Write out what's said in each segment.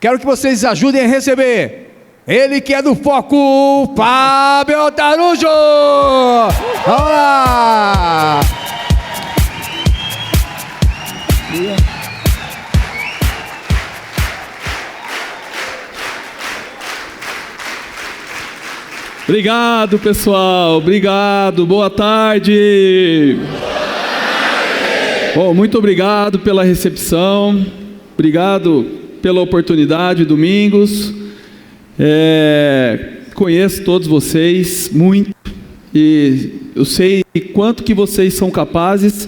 Quero que vocês ajudem a receber ele que é do Foco, Fábio Tarujo. Vamos lá. Obrigado, pessoal. Obrigado. Boa tarde. Bom, muito obrigado pela recepção. Obrigado pela oportunidade, Domingos. Conheço todos vocês muito e eu sei quanto que vocês são capazes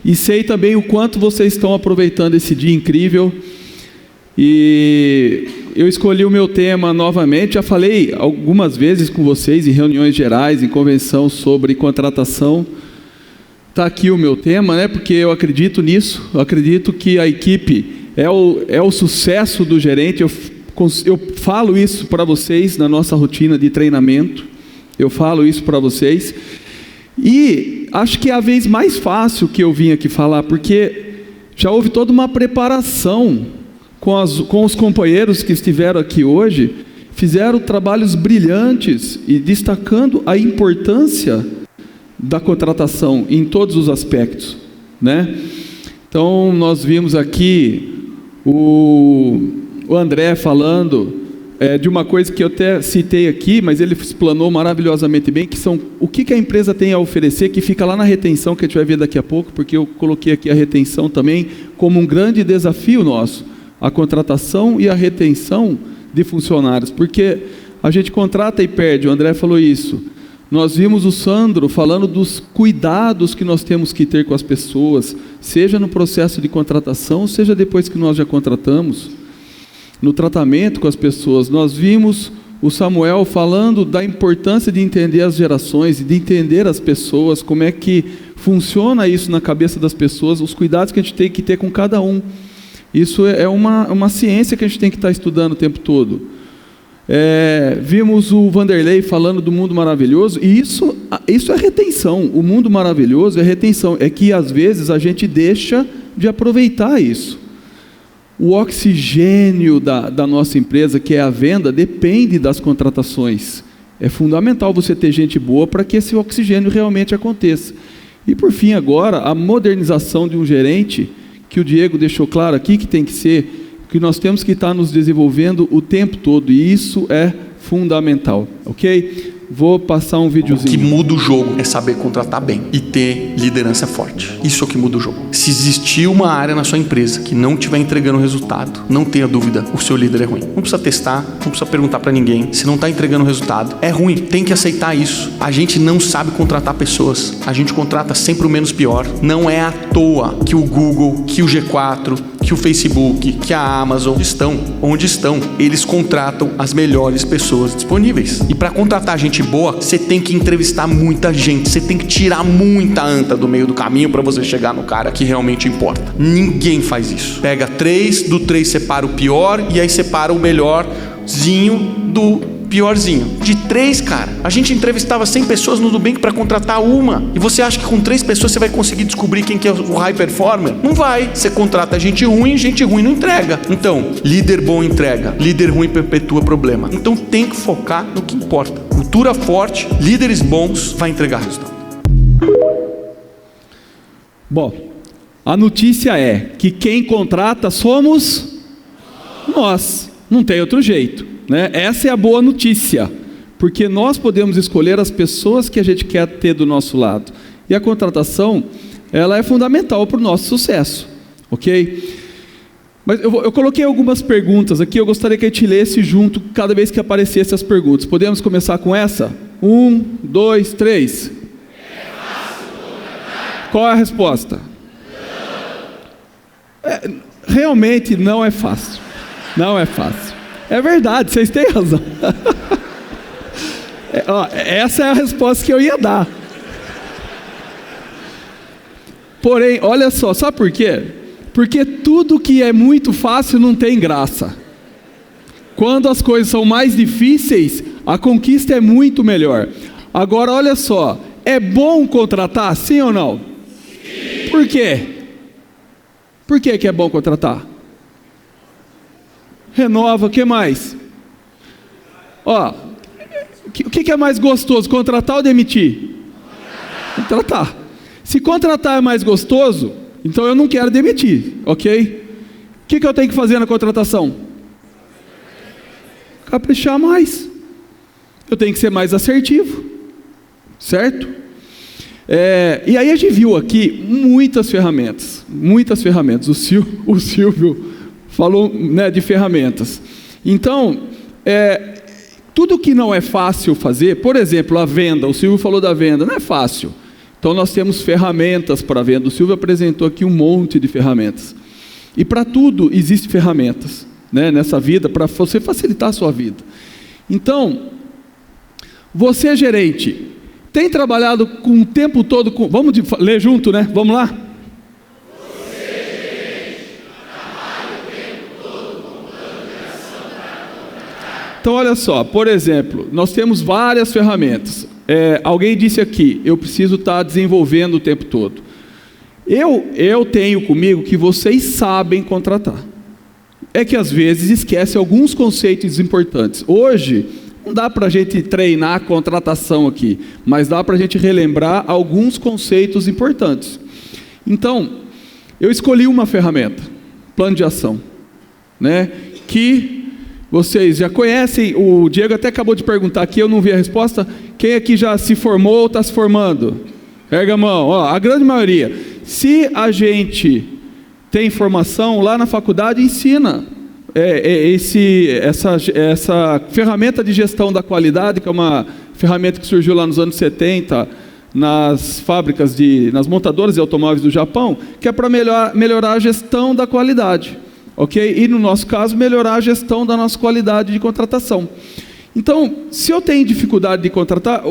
e sei também o quanto vocês estão aproveitando esse dia incrível. E eu escolhi o meu tema novamente. Já falei algumas vezes com vocês em reuniões gerais, em convenção sobre contratação. Está aqui o meu tema, né? Porque eu acredito nisso. Eu acredito que a equipe é o sucesso do gerente. Eu falo isso para vocês na nossa rotina de treinamento. Eu falo isso para vocês. E acho que é a vez mais fácil que eu vim aqui falar, porque já houve toda uma preparação com os companheiros que estiveram aqui hoje. Fizeram trabalhos brilhantes e destacando a importância da contratação em todos os aspectos, né? Então, nós vimos aqui o André falando de uma coisa que eu até citei aqui, mas ele explanou maravilhosamente bem, que são o que a empresa tem a oferecer, que fica lá na retenção, que a gente vai ver daqui a pouco, porque eu coloquei aqui a retenção também como um grande desafio nosso, a contratação e a retenção de funcionários, porque a gente contrata e perde. O André falou isso. Nós vimos o Sandro falando dos cuidados que nós temos que ter com as pessoas, seja no processo de contratação, seja depois que nós já contratamos, no tratamento com as pessoas. Nós vimos o Samuel falando da importância de entender as gerações, de entender as pessoas, como é que funciona isso na cabeça das pessoas, os cuidados que a gente tem que ter com cada um. Isso é uma ciência que a gente tem que estar estudando o tempo todo. Vimos o Vanderlei falando do mundo maravilhoso, e isso é retenção. O mundo maravilhoso é retenção, é que às vezes a gente deixa de aproveitar isso. O oxigênio da nossa empresa, que é a venda, depende das contratações. É fundamental você ter gente boa para que esse oxigênio realmente aconteça. E por fim agora, a modernização de um gerente, que o Diego deixou claro aqui, que tem que ser, que nós temos que estar nos desenvolvendo o tempo todo, e isso é fundamental, ok? Vou passar um videozinho. O que muda o jogo é saber contratar bem e ter liderança forte. Isso é o que muda o jogo. Se existir uma área na sua empresa que não estiver entregando resultado, não tenha dúvida, o seu líder é ruim. Não precisa testar, não precisa perguntar para ninguém. Se não está entregando resultado, é ruim. Tem que aceitar isso. A gente não sabe contratar pessoas. A gente contrata sempre o menos pior. Não é à toa que o Google, que o G4, que o Facebook, que a Amazon estão onde estão. Eles contratam as melhores pessoas disponíveis. E para contratar gente boa, você tem que entrevistar muita gente, você tem que tirar muita anta do meio do caminho para você chegar no cara que realmente importa. Ninguém faz isso. Pega 3, do 3 separa o pior e aí separa o melhorzinho do piorzinho. De 3, cara, a gente entrevistava 100 pessoas no Nubank para contratar uma. E você acha que com 3 pessoas você vai conseguir descobrir quem que é o high performer? Não vai. Você contrata gente ruim não entrega. Então, líder bom entrega, líder ruim perpetua problema. Então tem que focar no que importa. Cultura forte, líderes bons, vai entregar resultado. Bom, a notícia é que quem contrata somos nós. Não tem outro jeito, né? Essa é a boa notícia, porque nós podemos escolher as pessoas que a gente quer ter do nosso lado. E a contratação, ela é fundamental para o nosso sucesso, ok? Mas eu coloquei algumas perguntas aqui, eu gostaria que a gente lesse junto cada vez que aparecessem as perguntas. Podemos começar com essa? 1, 2, 3. Qual é a resposta? Realmente não é fácil. Não é fácil. É verdade, vocês têm razão. Essa é a resposta que eu ia dar. Porém, olha só, sabe por quê? Porque tudo que é muito fácil não tem graça. Quando as coisas são mais difíceis, a conquista é muito melhor. Agora, olha só, é bom contratar, sim ou não? Sim. Por quê? Por que é bom contratar? renova, o que mais? Ó, o que é mais gostoso, contratar ou demitir? Contratar. Se contratar é mais gostoso, então eu não quero demitir, ok? O que eu tenho que fazer na contratação? Caprichar mais. Eu tenho que ser mais assertivo, certo? E aí a gente viu aqui muitas ferramentas. O Silvio falou, né, de ferramentas. Então, tudo que não é fácil fazer, por exemplo, a venda, o Silvio falou da venda, não é fácil. Então nós temos ferramentas para a venda. O Silvio apresentou aqui um monte de ferramentas. E para tudo existem ferramentas, né, nessa vida, para você facilitar a sua vida. Então, você, gerente, tem trabalhado com o tempo todo com... Vamos ler junto, né? Vamos lá? Você, gerente, trabalha o tempo todo com plano de ação para contratar. Então, olha só, por exemplo, nós temos várias ferramentas. Alguém disse aqui, eu preciso estar desenvolvendo o tempo todo. Eu tenho comigo que vocês sabem contratar. É que às vezes esquece alguns conceitos importantes. Hoje, não dá para a gente treinar a contratação aqui, mas dá para a gente relembrar alguns conceitos importantes. Então, eu escolhi uma ferramenta, plano de ação, né, que vocês já conhecem. O Diego até acabou de perguntar aqui, eu não vi a resposta. Quem aqui já se formou ou está se formando? Erga a mão. Ó, a grande maioria. Se a gente tem formação, lá na faculdade ensina essa ferramenta de gestão da qualidade, que é uma ferramenta que surgiu lá nos anos 70, nas fábricas, nas montadoras de automóveis do Japão, que é para melhorar a gestão da qualidade, ok? E no nosso caso, melhorar a gestão da nossa qualidade de contratação. Então, se eu tenho dificuldade de contratar,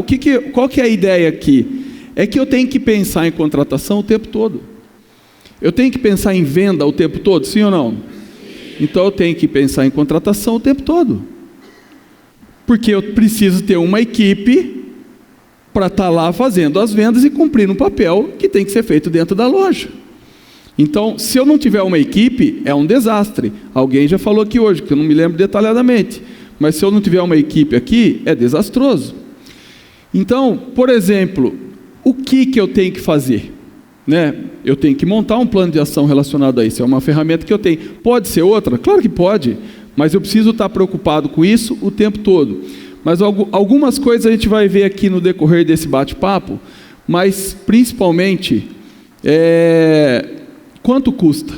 qual que é a ideia aqui? É que eu tenho que pensar em contratação o tempo todo. Eu tenho que pensar em venda o tempo todo, sim ou não? Então eu tenho que pensar em contratação o tempo todo. Porque eu preciso ter uma equipe para estar lá fazendo as vendas e cumprindo um papel que tem que ser feito dentro da loja. Então, se eu não tiver uma equipe, é um desastre. Alguém já falou aqui hoje, que eu não me lembro detalhadamente. Mas se eu não tiver uma equipe aqui, é desastroso. Então, por exemplo, o que eu tenho que fazer? Né? Eu tenho que montar um plano de ação relacionado a isso. É uma ferramenta que eu tenho. Pode ser outra? Claro que pode. Mas eu preciso estar preocupado com isso o tempo todo. Mas algumas coisas a gente vai ver aqui no decorrer desse bate-papo. Mas, principalmente, quanto custa?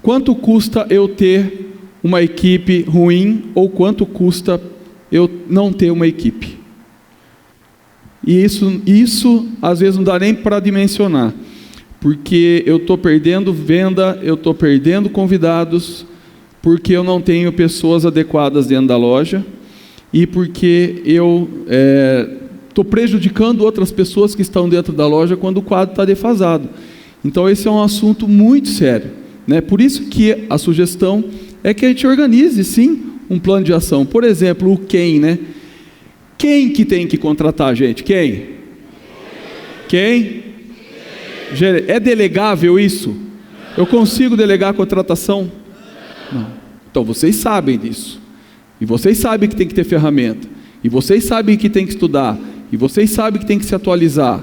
Quanto custa eu ter uma equipe ruim, ou quanto custa eu não ter uma equipe? E isso às vezes não dá nem para dimensionar, porque eu estou perdendo venda, eu estou perdendo convidados, porque eu não tenho pessoas adequadas dentro da loja, e porque eu estou prejudicando outras pessoas que estão dentro da loja quando o quadro está defasado. Então esse é um assunto muito sério, né? Por isso que a sugestão é que a gente organize, sim, um plano de ação. Por exemplo, o quem, né? Quem que tem que contratar, gente? Quem? É delegável isso? Eu consigo delegar a contratação? Não. Então vocês sabem disso. E vocês sabem que tem que ter ferramenta. E vocês sabem que tem que estudar. E vocês sabem que tem que se atualizar.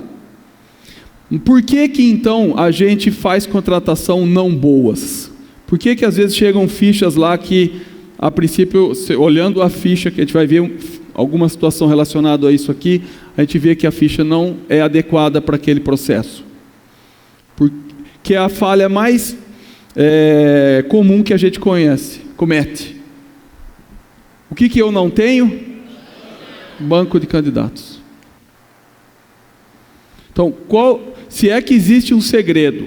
Por que então a gente faz contratação não boas? Por que às vezes chegam fichas lá que, a princípio, olhando a ficha, que a gente vai ver alguma situação relacionada a isso aqui, a gente vê que a ficha não é adequada para aquele processo. Porque é a falha mais comum que a gente comete. O que eu não tenho? Banco de candidatos. Então, se é que existe um segredo,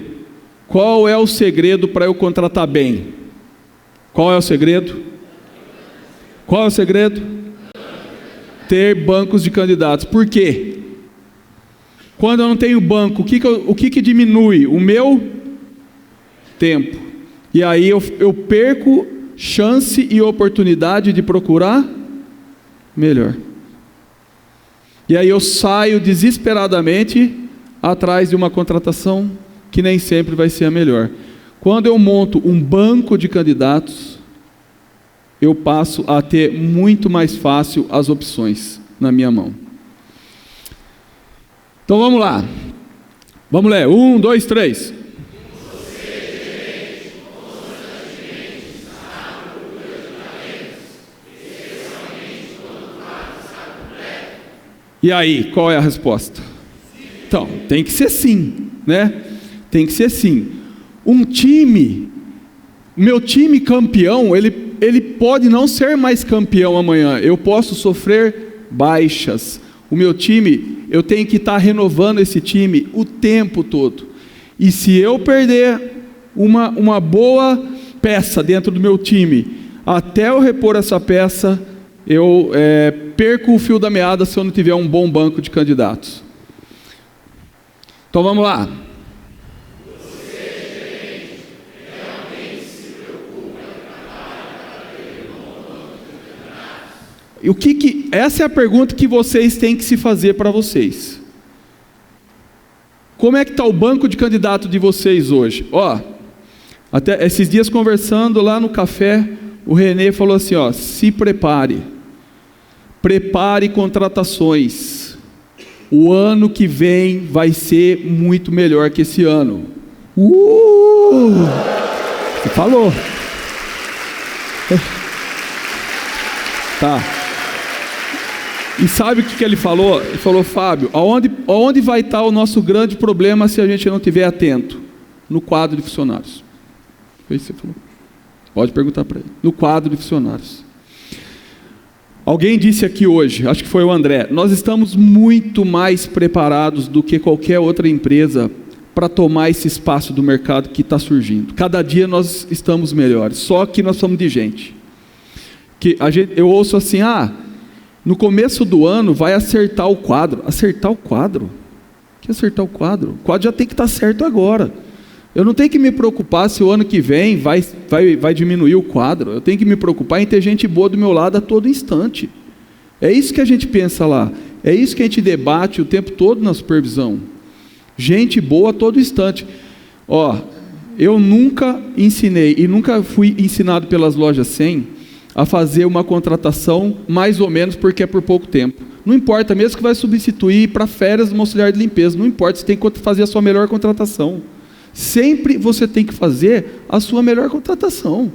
qual é o segredo para eu contratar bem? Qual é o segredo? Qual é o segredo? Ter bancos de candidatos. Por quê? Quando eu não tenho banco, o que diminui? O meu tempo. E aí eu perco chance e oportunidade de procurar melhor. E aí eu saio desesperadamente atrás de uma contratação que nem sempre vai ser a melhor. Quando eu monto um banco de candidatos, eu passo a ter muito mais fácil as opções na minha mão. Então vamos lá. Vamos ler. 1, 2, 3. E aí, qual é a resposta? Então, tem que ser sim, né? Tem que ser sim. Um time, meu time campeão, ele pode não ser mais campeão amanhã. Eu posso sofrer baixas. O meu time, eu tenho que estar renovando esse time o tempo todo. E se eu perder uma boa peça dentro do meu time, até eu repor essa peça, eu perco o fio da meada se eu não tiver um bom banco de candidatos. Então vamos lá. E essa é a pergunta que vocês têm que se fazer para vocês. Como é que está o banco de candidato de vocês hoje? Até esses dias conversando lá no café, o Renê falou assim, se prepare contratações, o ano que vem vai ser muito melhor que esse ano. Você falou. Tá. E sabe o que ele falou? Ele falou, Fábio, aonde vai estar o nosso grande problema se a gente não estiver atento? No quadro de funcionários. Foi isso que você falou. Pode perguntar para ele. No quadro de funcionários. Alguém disse aqui hoje, acho que foi o André, nós estamos muito mais preparados do que qualquer outra empresa para tomar esse espaço do mercado que está surgindo. Cada dia nós estamos melhores, só que nós somos de gente. Eu ouço assim, no começo do ano vai acertar o quadro. Acertar o quadro? Que acertar o quadro? O quadro já tem que estar certo agora. Eu não tenho que me preocupar se o ano que vem vai diminuir o quadro. Eu tenho que me preocupar em ter gente boa do meu lado a todo instante. É isso que a gente pensa lá. É isso que a gente debate o tempo todo na supervisão. Gente boa a todo instante. Eu nunca ensinei e nunca fui ensinado pelas lojas 100 a fazer uma contratação mais ou menos porque é por pouco tempo. Não importa, mesmo que vai substituir para férias do auxiliar de limpeza, não importa, você tem que fazer a sua melhor contratação. Sempre você tem que fazer a sua melhor contratação.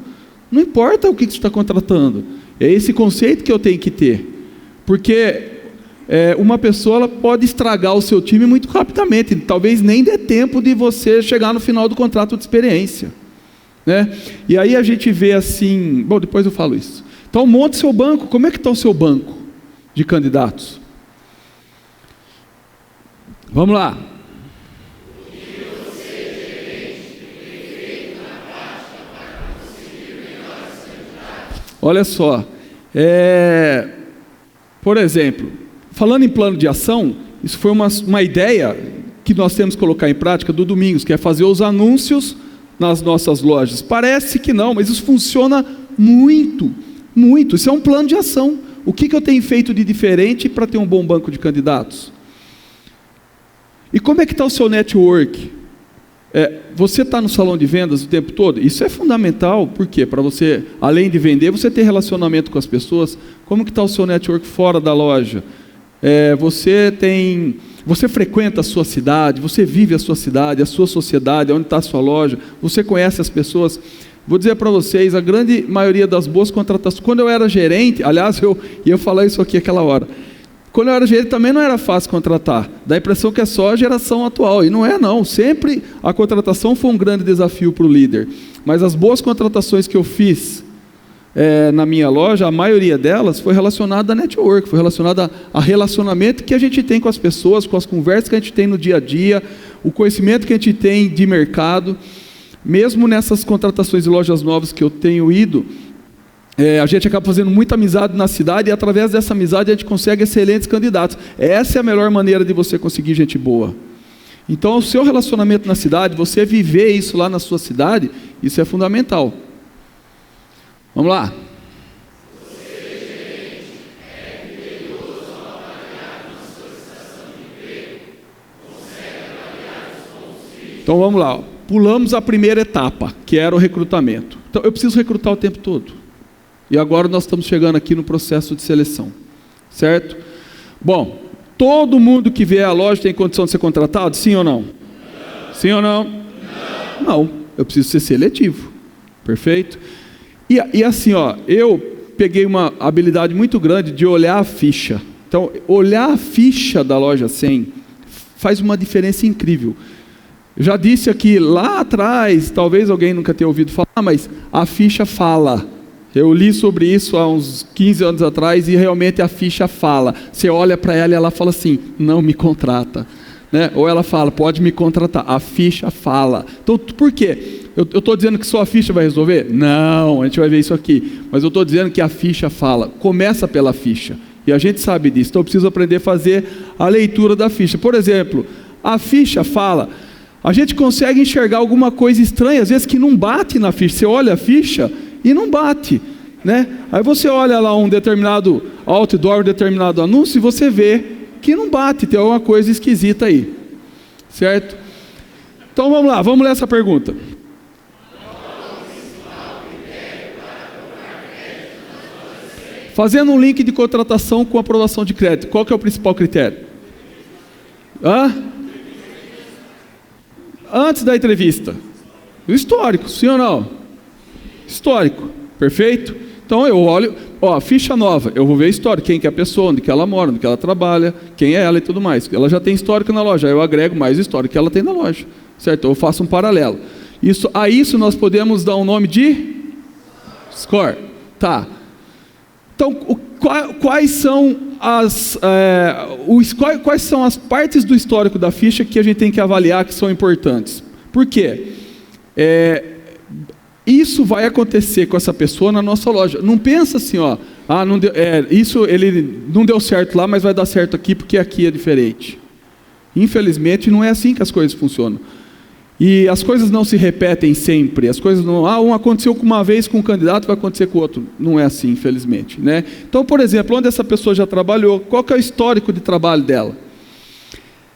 Não importa o que você está contratando. É esse conceito que eu tenho que ter. Porque uma pessoa ela pode estragar o seu time muito rapidamente. Talvez nem dê tempo de você chegar no final do contrato de experiência. Né? E aí a gente vê assim... Bom, depois eu falo isso. Então monte seu banco. Como é que está o seu banco de candidatos? Vamos lá. Olha só, por exemplo, falando em plano de ação, isso foi uma ideia que nós temos que colocar em prática do Domingos, que é fazer os anúncios nas nossas lojas. Parece que não, mas isso funciona muito, muito. Isso é um plano de ação. O que eu tenho feito de diferente para ter um bom banco de candidatos? E como é que está o seu network? Você está no salão de vendas o tempo todo? Isso é fundamental, por quê? Para você, além de vender, você ter relacionamento com as pessoas. Como que está o seu network fora da loja? Você frequenta a sua cidade, você vive a sua cidade, a sua sociedade, onde está a sua loja, você conhece as pessoas. Vou dizer para vocês, a grande maioria das boas contratações, quando eu era gerente, aliás, eu ia falar isso aqui aquela hora, quando eu era gerente também não era fácil contratar, dá a impressão que é só a geração atual, e não é não, sempre a contratação foi um grande desafio para o líder, mas as boas contratações que eu fiz na minha loja, a maioria delas foi relacionada a network, foi relacionada a relacionamento que a gente tem com as pessoas, com as conversas que a gente tem no dia a dia, o conhecimento que a gente tem de mercado. Mesmo nessas contratações de lojas novas que eu tenho ido, a gente acaba fazendo muita amizade na cidade e através dessa amizade a gente consegue excelentes candidatos. Essa é a melhor maneira de você conseguir gente boa. Então o seu relacionamento na cidade, você viver isso lá na sua cidade, isso é fundamental. Vamos lá. Então vamos lá. Pulamos a primeira etapa, que era o recrutamento. Então eu preciso recrutar o tempo todo. E agora nós estamos chegando aqui no processo de seleção, certo? Bom, todo mundo que vier à loja tem condição de ser contratado? Sim ou não? Sim ou não? Não, eu preciso ser seletivo, perfeito? E assim, ó, eu peguei uma habilidade muito grande de olhar a ficha. Então, olhar a ficha da loja 100 faz uma diferença incrível. Eu já disse aqui, lá atrás, talvez alguém nunca tenha ouvido falar, mas a ficha fala. Eu li sobre isso há uns 15 anos atrás e realmente a ficha fala. Você olha para ela e ela fala assim, não me contrata. Né? Ou ela fala, pode me contratar. A ficha fala. Então, por quê? Eu estou dizendo que só a ficha vai resolver? Não, a gente vai ver isso aqui. Mas eu estou dizendo que a ficha fala. Começa pela ficha. E a gente sabe disso. Então eu preciso aprender a fazer a leitura da ficha. Por exemplo, a ficha fala. A gente consegue enxergar alguma coisa estranha, às vezes que não bate na ficha. Você olha a ficha e não bate, né? Aí você olha lá um determinado outdoor, um determinado anúncio e você vê que não bate, tem alguma coisa esquisita aí, certo? Então vamos lá, vamos ler essa pergunta. Fazendo um link de contratação com aprovação de crédito, qual que é o principal critério? Antes da entrevista, o histórico, sim ou não? Histórico, perfeito? Então eu olho, ficha nova, eu vou ver histórico, quem que é a pessoa, onde que ela mora, onde que ela trabalha, quem é ela e tudo mais. Ela já tem histórico na loja, aí eu agrego mais histórico que ela tem na loja, certo? Eu faço um paralelo. A isso nós podemos dar um nome de score, tá? Então, quais são as partes do histórico da ficha que a gente tem que avaliar que são importantes? Por quê? Isso vai acontecer com essa pessoa na nossa loja. Não pensa assim, não deu, ele não deu certo lá, mas vai dar certo aqui porque aqui é diferente. Infelizmente, não é assim que as coisas funcionam. E as coisas não se repetem sempre. As coisas não, aconteceu uma vez com um candidato, vai acontecer com o outro. Não é assim, infelizmente, né? Então, por exemplo, onde essa pessoa já trabalhou, qual que é o histórico de trabalho dela?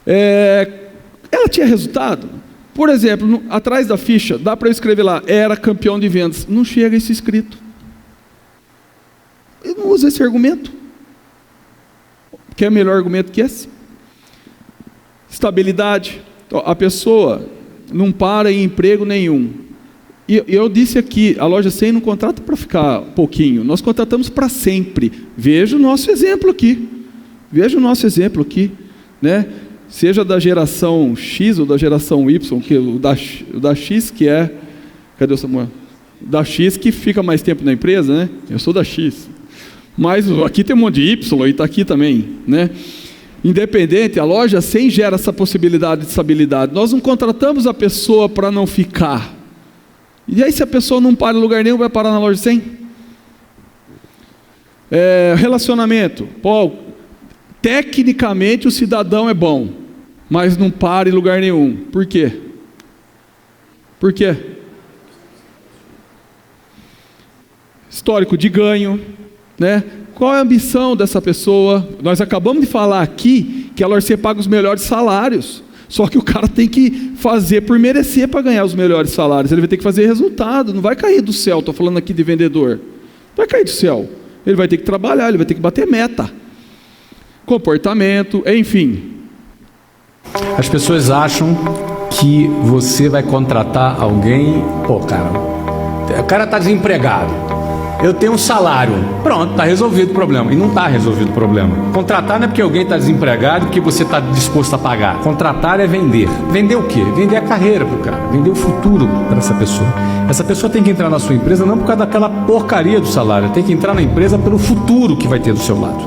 Ela tinha resultado? Por exemplo, atrás da ficha, dá para eu escrever lá, era campeão de vendas. Não chega esse escrito. Eu não uso esse argumento. Quer melhor argumento que esse? Estabilidade. Então, a pessoa não para em emprego nenhum. E eu disse aqui, a loja 100 não contrata para ficar pouquinho, nós contratamos para sempre. Veja o nosso exemplo aqui. Né? Seja da geração X ou da geração Y, que o da X que é... Cadê o Samuel? Da X que fica mais tempo na empresa, né? Eu sou da X. Mas aqui tem um monte de Y e está aqui também, né? Independente, a loja 100 gera essa possibilidade de estabilidade. Nós não contratamos a pessoa para não ficar. E aí se a pessoa não para em lugar nenhum, vai parar na loja 100? Relacionamento. Tecnicamente o cidadão é bom, mas não para em lugar nenhum. Por quê? Histórico de ganho, né? Qual é a ambição dessa pessoa? Nós acabamos de falar aqui que a LORC paga os melhores salários. Só que o cara tem que fazer por merecer para ganhar os melhores salários. Ele vai ter que fazer resultado. Não vai cair do céu. Estou falando aqui de vendedor. Não vai cair do céu. Ele vai ter que trabalhar. Ele vai ter que bater meta. Comportamento, enfim. As pessoas acham que você vai contratar alguém... o cara está desempregado. Eu tenho um salário. Pronto, está resolvido o problema. E não está resolvido o problema. Contratar não é porque alguém está desempregado que você está disposto a pagar. Contratar é vender. Vender o quê? Vender a carreira para o cara. Vender o futuro para essa pessoa. Essa pessoa tem que entrar na sua empresa não por causa daquela porcaria do salário. Tem que entrar na empresa pelo futuro que vai ter do seu lado.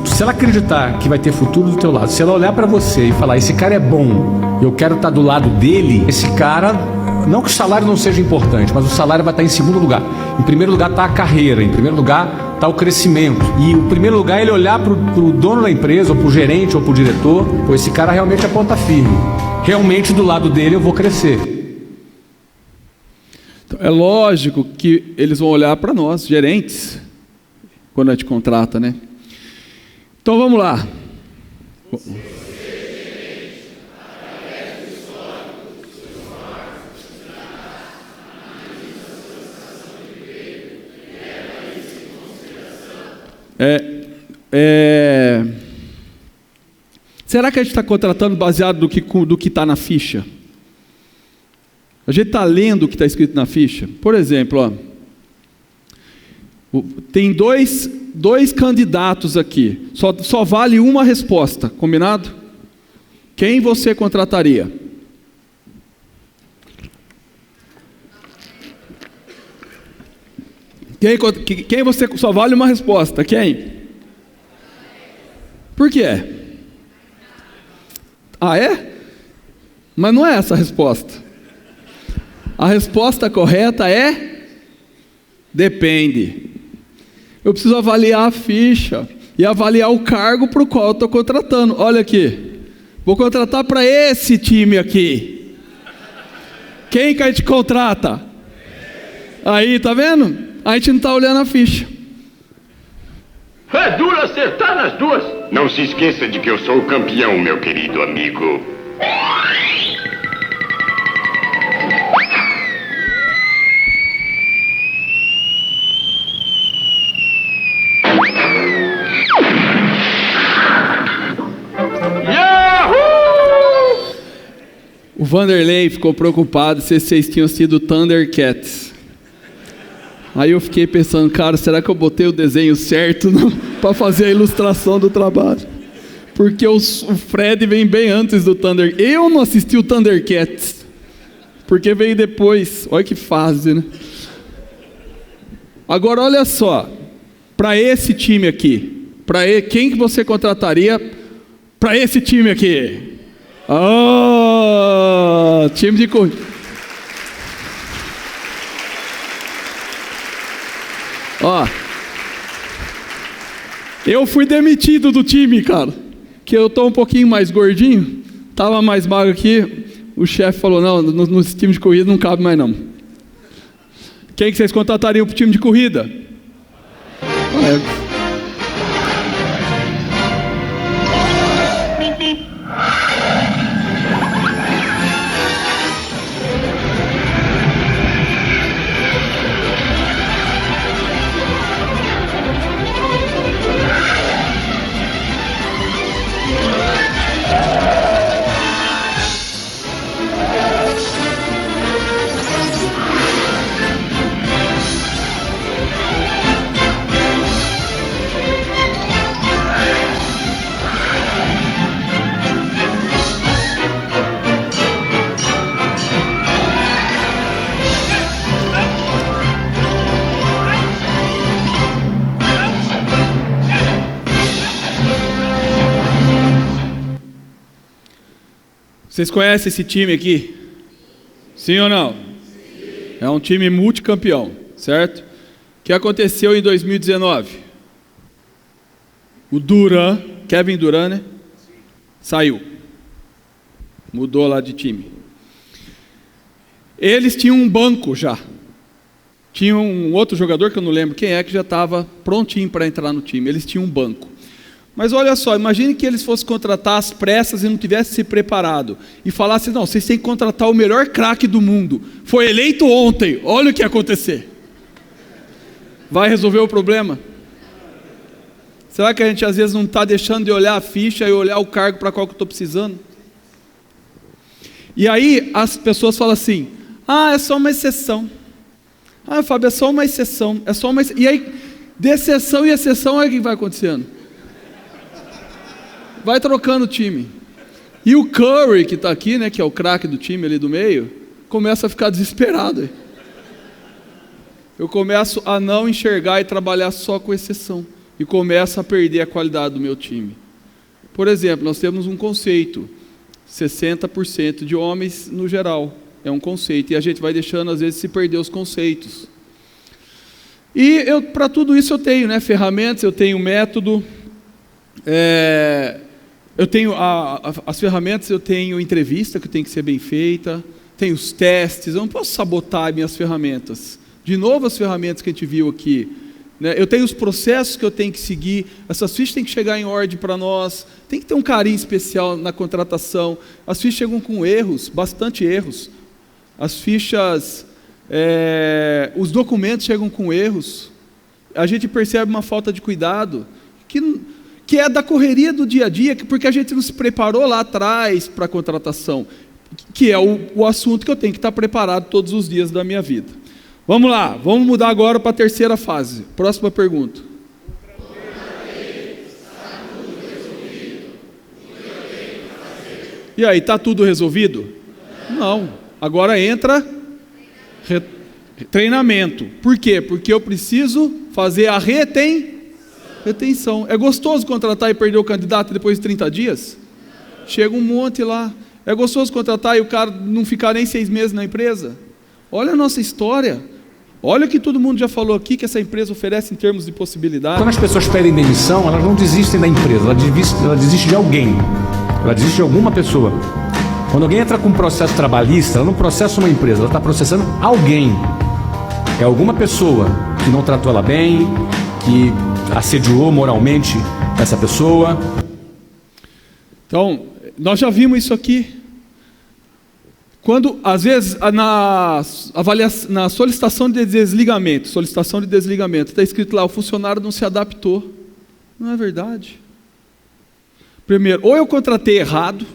Se ela acreditar que vai ter futuro do teu lado, se ela olhar para você e falar, esse cara é bom, eu quero estar do lado dele, esse cara... Não que o salário não seja importante, mas o salário vai estar em segundo lugar. Em primeiro lugar está a carreira, em primeiro lugar está o crescimento. E o primeiro lugar é ele olhar para o dono da empresa, ou para o gerente, ou para o diretor, pô, esse cara realmente é ponta firme. Realmente do lado dele eu vou crescer. Então, é lógico que eles vão olhar para nós, gerentes, quando a gente contrata, né? Então vamos lá. Será que a gente está contratando baseado do que está na ficha? A gente está lendo o que está escrito na ficha? Por exemplo, tem dois candidatos aqui, só vale uma resposta, combinado? Quem você contrataria? Quem você, só vale uma resposta, quem? Por quê? Ah, é? Mas não é essa a resposta. A resposta correta é: depende. Eu preciso avaliar a ficha e avaliar o cargo para o qual eu estou contratando. Olha aqui, vou contratar para esse time aqui. Quem que a gente contrata? Aí, tá vendo? A gente não está olhando a ficha. É duro acertar nas duas. Não se esqueça de que eu sou o campeão, meu querido amigo. O Vanderlei ficou preocupado se vocês tinham sido Thundercats. Aí eu fiquei pensando, cara, será que eu botei o desenho certo para fazer a ilustração do trabalho? Porque o Fred vem bem antes do Thunder. Eu não assisti o Thundercats, porque veio depois. Olha que fase, né? Agora olha só, para esse time aqui, quem que você contrataria para esse time aqui? Time de corrida. Eu fui demitido do time, cara, que eu tô um pouquinho mais gordinho, tava mais magro aqui, o chefe falou, não, no time de corrida não cabe mais não. Quem que vocês contratariam pro time de corrida? Vocês conhecem esse time aqui? Sim ou não? Sim. É um time multicampeão, certo? O que aconteceu em 2019? O Durant, Kevin Durant, né? Saiu. Mudou lá de time. Eles tinham um banco já. Tinha um outro jogador, que eu não lembro quem é, que já estava prontinho para entrar no time. Eles tinham um banco. Mas olha só, imagine que eles fossem contratar às pressas e não tivessem se preparado. E falassem, não, vocês têm que contratar o melhor craque do mundo. Foi eleito ontem, olha o que ia acontecer. Vai resolver o problema? Será que a gente às vezes não está deixando de olhar a ficha e olhar o cargo para qual que eu estou precisando? E aí as pessoas falam assim, é só uma exceção. Fábio, é só uma exceção. É só uma exceção. E aí, de exceção em exceção, olha o que vai acontecendo. Vai trocando o time. E o Curry, que está aqui, né, que é o craque do time ali do meio, começa a ficar desesperado. Eu começo a não enxergar e trabalhar só com exceção. E começo a perder a qualidade do meu time. Por exemplo, nós temos um conceito. 60% de homens no geral. É um conceito. E a gente vai deixando, às vezes, se perder os conceitos. E para tudo isso eu tenho, né, ferramentas, eu tenho método. Eu tenho as ferramentas, eu tenho entrevista que tem que ser bem feita, tenho os testes, eu não posso sabotar minhas ferramentas. De novo as ferramentas que a gente viu aqui, né? Eu tenho os processos que eu tenho que seguir, essas fichas têm que chegar em ordem para nós, tem que ter um carinho especial na contratação. As fichas chegam com erros, bastante erros. As fichas, os documentos chegam com erros. a gente percebe uma falta de cuidado, que é da correria do dia a dia, porque a gente não se preparou lá atrás para a contratação, que é o assunto que eu tenho que estar preparado todos os dias da minha vida. Vamos lá, vamos mudar agora para a terceira fase. Próxima pergunta. E aí, está tudo resolvido? Não. Agora entra treinamento. Por quê? Porque eu preciso fazer a retenção. É gostoso contratar e perder o candidato depois de 30 dias? Chega um monte lá. É gostoso contratar e o cara não ficar nem 6 meses na empresa? Olha a nossa história. Olha o que todo mundo já falou aqui que essa empresa oferece em termos de possibilidade. Quando as pessoas pedem demissão, elas não desistem da empresa, ela desiste de alguém. Ela desiste de alguma pessoa. Quando alguém entra com um processo trabalhista, ela não processa uma empresa, ela está processando alguém. É alguma pessoa que não tratou ela bem, que assediou moralmente essa pessoa. Então, nós já vimos isso aqui. Quando, às vezes, na solicitação de desligamento, está escrito lá, o funcionário não se adaptou. Não é verdade. Primeiro, ou eu contratei errado,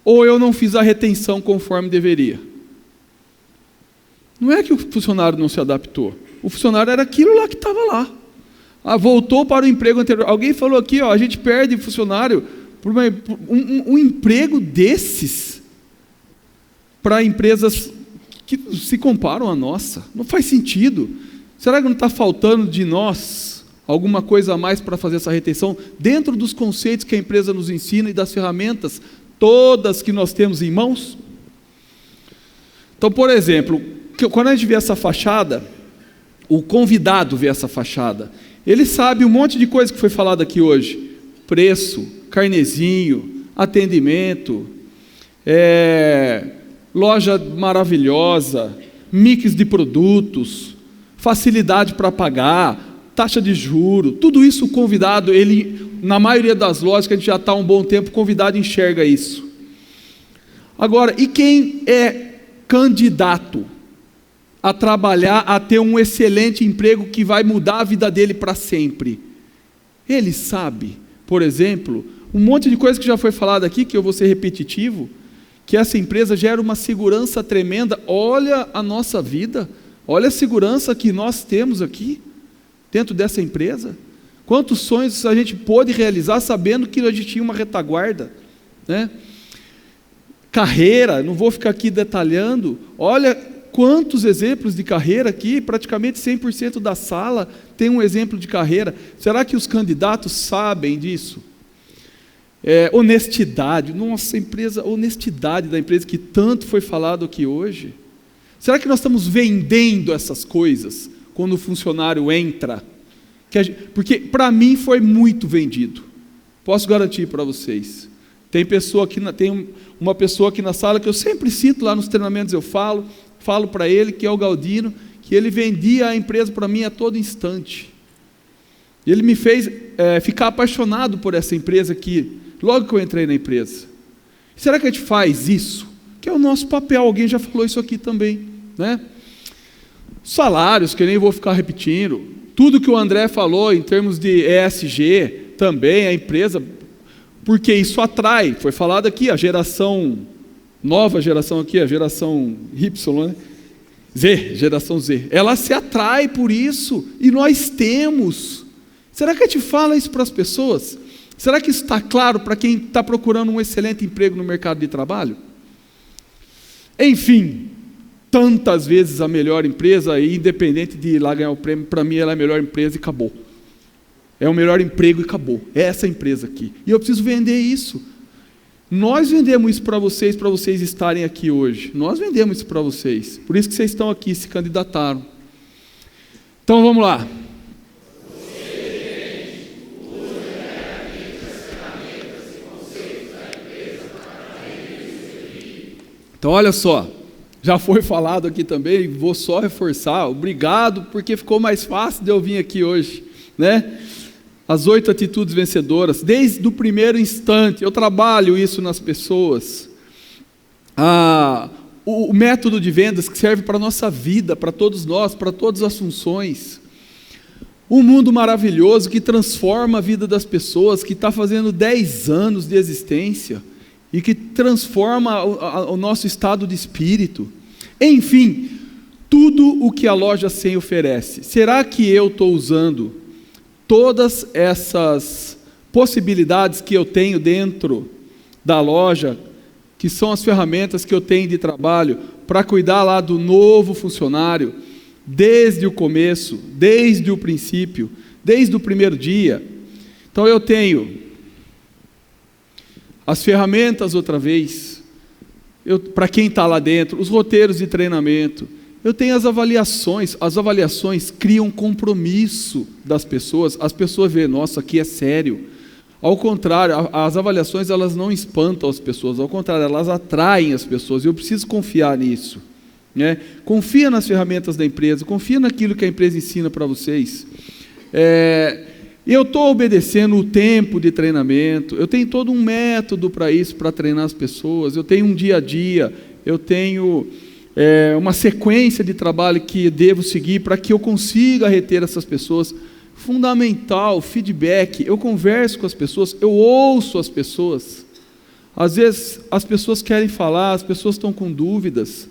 ou eu não fiz a retenção conforme deveria. Não é que o funcionário não se adaptou. O funcionário era aquilo lá que estava lá. Voltou para o emprego anterior. Alguém falou aqui, a gente perde funcionário por um emprego desses para empresas que se comparam à nossa. Não faz sentido. Será que não está faltando de nós alguma coisa a mais para fazer essa retenção dentro dos conceitos que a empresa nos ensina e das ferramentas todas que nós temos em mãos? Então, por exemplo, quando a gente vê essa fachada, o convidado vê essa fachada, ele sabe um monte de coisa que foi falado aqui hoje: preço, carnezinho, atendimento, loja maravilhosa, mix de produtos, facilidade para pagar, taxa de juro, tudo isso o convidado, ele, na maioria das lojas que a gente já está há um bom tempo, o convidado enxerga isso. Agora, e quem é candidato a trabalhar, a ter um excelente emprego que vai mudar a vida dele para sempre? Ele sabe, por exemplo, um monte de coisa que já foi falado aqui, que eu vou ser repetitivo, que essa empresa gera uma segurança tremenda. Olha a nossa vida, olha a segurança que nós temos aqui, dentro dessa empresa. Quantos sonhos a gente pôde realizar sabendo que a gente tinha uma retaguarda, né? Carreira, não vou ficar aqui detalhando, olha quantos exemplos de carreira aqui, praticamente 100% da sala tem um exemplo de carreira. Será que os candidatos sabem disso? Honestidade, nossa empresa, honestidade da empresa que tanto foi falado aqui hoje. Será que nós estamos vendendo essas coisas quando o funcionário entra? Porque para mim foi muito vendido, posso garantir para vocês. Tem uma pessoa aqui na sala que eu sempre cito lá nos treinamentos, eu falo para ele, que é o Galdino, que ele vendia a empresa para mim a todo instante. Ele me fez ficar apaixonado por essa empresa aqui, logo que eu entrei na empresa. Será que a gente faz isso? Que é o nosso papel, alguém já falou isso aqui também, né? Salários, que eu nem vou ficar repetindo, tudo que o André falou em termos de ESG, também a empresa, porque isso atrai, foi falado aqui, nova geração aqui, a geração Y, né? Geração Z, ela se atrai por isso, e nós temos. Será que a gente fala isso para as pessoas? Será que isso está claro para quem está procurando um excelente emprego no mercado de trabalho? Enfim, tantas vezes a melhor empresa, e independente de ir lá ganhar o prêmio, para mim ela é a melhor empresa e acabou. É o melhor emprego e acabou. É essa empresa aqui. E eu preciso vender isso. Nós vendemos isso para vocês estarem aqui hoje. Nós vendemos isso para vocês. Por isso que vocês estão aqui, se candidataram. Então vamos lá. Então olha só, já foi falado aqui também, vou só reforçar, obrigado, porque ficou mais fácil de eu vir aqui hoje, né? As 8 atitudes vencedoras, desde o primeiro instante, eu trabalho isso nas pessoas. O método de vendas que serve para a nossa vida, para todos nós, para todas as funções. Um mundo maravilhoso que transforma a vida das pessoas, que está fazendo 10 anos de existência e que transforma o nosso estado de espírito. Enfim, tudo o que a loja 100 oferece. Será que eu estou usando todas essas possibilidades que eu tenho dentro da loja, que são as ferramentas que eu tenho de trabalho, para cuidar lá do novo funcionário, desde o começo, desde o princípio, desde o primeiro dia? Então eu tenho as ferramentas outra vez, para quem está lá dentro, os roteiros de treinamento, eu tenho as avaliações criam compromisso das pessoas, as pessoas veem, nossa, aqui é sério. Ao contrário, as avaliações elas não espantam as pessoas, ao contrário, elas atraem as pessoas, e eu preciso confiar nisso. Né? Confia nas ferramentas da empresa, confia naquilo que a empresa ensina para vocês. Eu estou obedecendo o tempo de treinamento, eu tenho todo um método para isso, para treinar as pessoas, eu tenho um dia a dia, eu tenho uma sequência de trabalho que devo seguir para que eu consiga reter essas pessoas. Fundamental, feedback, eu converso com as pessoas, eu ouço as pessoas. Às vezes as pessoas querem falar, as pessoas estão com dúvidas,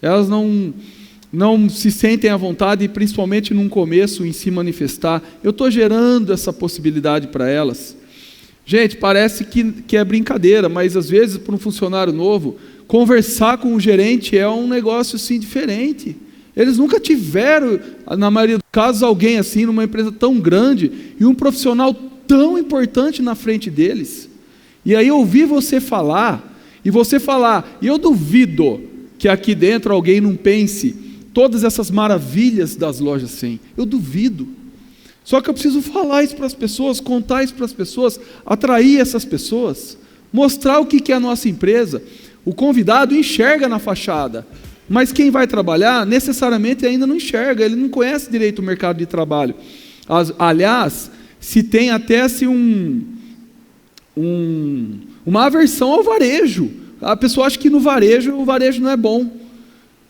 elas não se sentem à vontade, principalmente num começo, em se manifestar. Eu estou gerando essa possibilidade para elas. Gente, parece que é brincadeira, mas às vezes para um funcionário novo, conversar com o gerente é um negócio assim diferente. Eles nunca tiveram, na maioria dos casos, alguém assim, numa empresa tão grande, e um profissional tão importante na frente deles. E aí ouvir você falar, e eu duvido que aqui dentro alguém não pense todas essas maravilhas das lojas 100. Eu duvido. Só que eu preciso falar isso para as pessoas, contar isso para as pessoas, atrair essas pessoas, mostrar o que é a nossa empresa. O convidado enxerga na fachada, mas quem vai trabalhar necessariamente ainda não enxerga, ele não conhece direito o mercado de trabalho. Aliás, se tem até assim, uma aversão ao varejo. A pessoa acha que o varejo não é bom.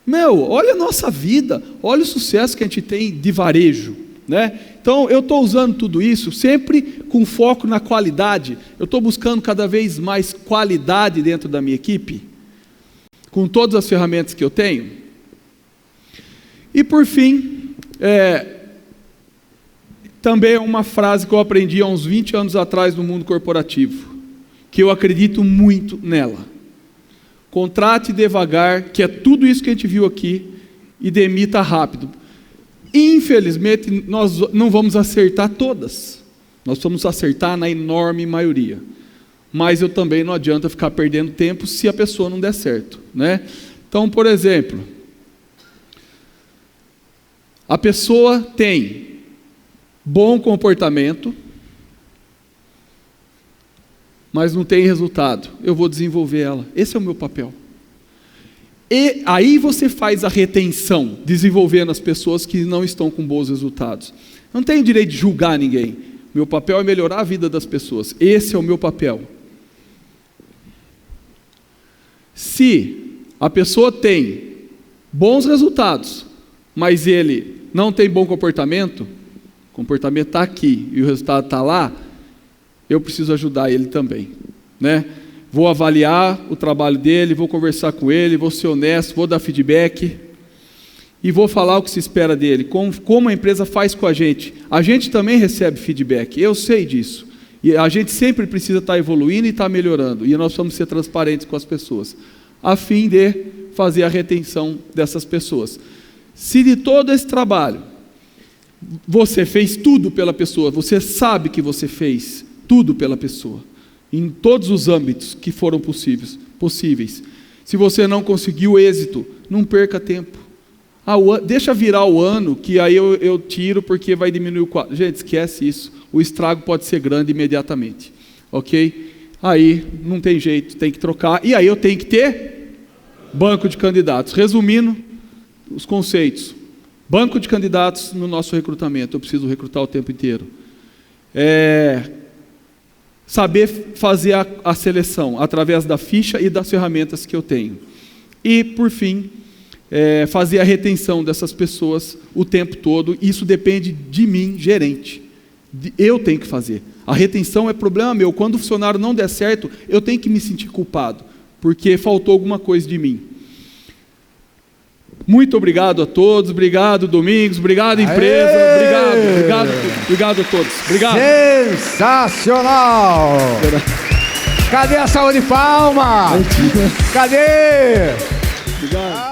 Olha a nossa vida, olha o sucesso que a gente tem de varejo. Né? Então eu estou usando tudo isso sempre com foco na qualidade. Eu estou buscando cada vez mais qualidade dentro da minha equipe, com todas as ferramentas que eu tenho. E por fim, também é uma frase que eu aprendi há uns 20 anos atrás no mundo corporativo, que eu acredito muito nela. Contrate devagar, que é tudo isso que a gente viu aqui, e demita rápido. Infelizmente, nós não vamos acertar todas. Nós vamos acertar na enorme maioria. Mas eu também não adianta ficar perdendo tempo se a pessoa não der certo. Né? Então, por exemplo, a pessoa tem bom comportamento, mas não tem resultado. Eu vou desenvolver ela. Esse é o meu papel. E aí você faz a retenção, desenvolvendo as pessoas que não estão com bons resultados. Não tenho direito de julgar ninguém. Meu papel é melhorar a vida das pessoas. Esse é o meu papel. Se a pessoa tem bons resultados, mas ele não tem bom comportamento, o comportamento está aqui e o resultado está lá, eu preciso ajudar ele também. Né? Vou avaliar o trabalho dele, vou conversar com ele, vou ser honesto, vou dar feedback e vou falar o que se espera dele, como a empresa faz com a gente. A gente também recebe feedback, eu sei disso. E a gente sempre precisa estar evoluindo e estar melhorando. E nós vamos ser transparentes com as pessoas, a fim de fazer a retenção dessas pessoas. Se de todo esse trabalho, você fez tudo pela pessoa, você sabe que você fez tudo pela pessoa, em todos os âmbitos que foram possíveis. Se você não conseguiu êxito, não perca tempo. Deixa virar o ano, que aí eu tiro porque vai diminuir o quadro. Gente, esquece isso. O estrago pode ser grande imediatamente. Ok? Aí não tem jeito, tem que trocar. E aí eu tenho que ter banco de candidatos. Resumindo os conceitos. Banco de candidatos no nosso recrutamento. Eu preciso recrutar o tempo inteiro. Saber fazer a seleção através da ficha e das ferramentas que eu tenho. E, por fim, fazer a retenção dessas pessoas o tempo todo. Isso depende de mim, gerente. Eu tenho que fazer. A retenção é problema meu. Quando o funcionário não der certo, eu tenho que me sentir culpado, porque faltou alguma coisa de mim. Muito obrigado a todos, obrigado Domingos, obrigado empresa, obrigado a todos. Obrigado. Sensacional! Cadê a salva de palmas? Cadê? Obrigado.